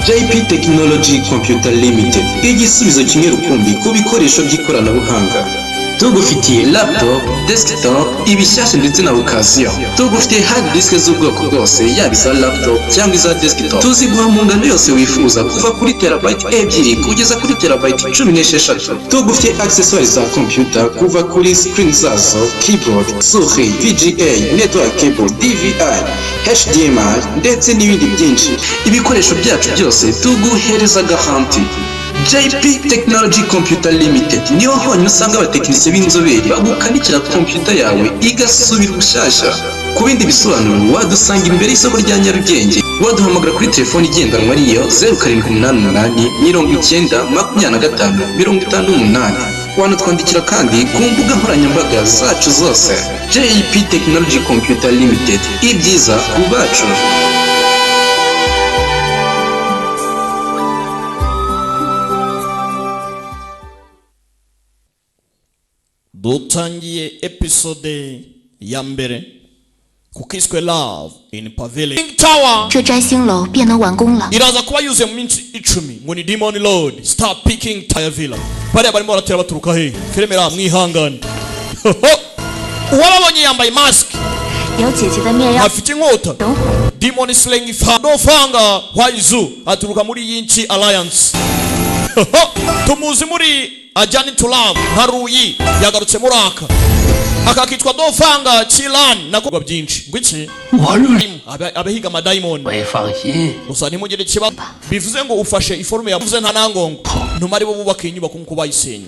JP Technology Computer Limited, igisubizo kimwe rukumbi ku bikoresho by'ikoranabuhanga. Tugufitiye laptop, desktop, ibishyashya ndetse na occasion. Tugufitiye hard disk z'ubwoko bwose, yaba iza laptop cyangwa iza desktop. Tuziguha mu ngano yose wifuza, kuva kuri terabyte 2 kugeza kuri terabyte 16. Tugufitiye accessories za computer, kuva kuri screen zazo, keyboard, souris, VGA, network cable, DVI, HDMI ndetse n'ibindi byinshi. Ibikoresho byacu byose tuguhereza garanti. JP Technology Computer Limited niho honyine usanga abatekinisiye b'inzobere bagukanikira computer yawe igasubira ubushasha. Ku bindi bisobanuro wadusanga imbere y'isoko rya Nyarugenge, waduhamagara kuri telefoni igendanwa ariyo 0788 90 25 58. Wanatwandikira kandi ku mbuga nkoranyambaga zacu zose. JP Technology Computer Limited, ibyiza ku bacu. Dutangiye episode ya mbere kukiswe Love in Pavilion Tower. 这摘星楼便能完工了。 iraza kuba yuzuye mu minsi 10 ngo ni Demon Lord start picking tire villa. Bari barimo baratera baturuka he kiremera mwihangane. Uwabonye yambaye mask 有姐姐的面让 afite inkota. Demon slaying fanga waizu aturuka muri Yinchi Alliance. Tumuzi muri Ajani to Love Haruyi yagarutse muraka akakitwa Dofanga Chilan nakubwa byinshi ngwiki abahiga ama diamond gusa ntimugire kiba bivuze ngo ufashe iforume yavuze nta nangongo ntumari bo bubaka inyubako nkuko bayisenye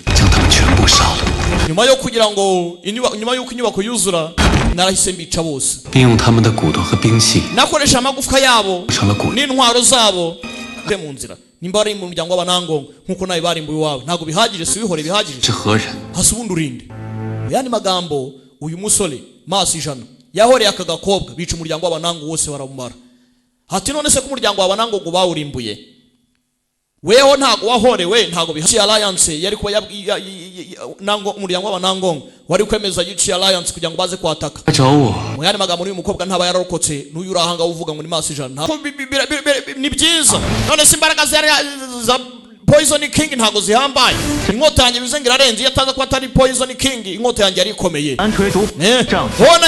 nyuma yo kugira ngo nyuma yo inyubako yuzura narahise mbica bose nakoresha amagufwa yabo n'intwaro zabo mu nzira nimba ari mu muryango w'abanangongo nkuko nawe barimbuye wawe ntago bihagije subihore bihagije hasubundi urinde yani magambo uyu musore maso ijana yahoreye akagakobwa bica umuryango w'abanango wose baramumara hati none se ku muryango w'abanango bawurimbuye weho ntago wahorewe ntago bihaci alliance yari kuba nango umuryango w'abanango wari kwemeza yici alliance kugira ngo baze kwataka mu yani magambo uyu mukobwa ntaba yararokotse n'uyu urahanga uvuga ngo ni maso ijana ni byiza none se imbaraga za Poison King ntago zihambaye inkota yanjye bizengira arenze yataza ko atari Poison King inkota yanjye ari ikomeye hona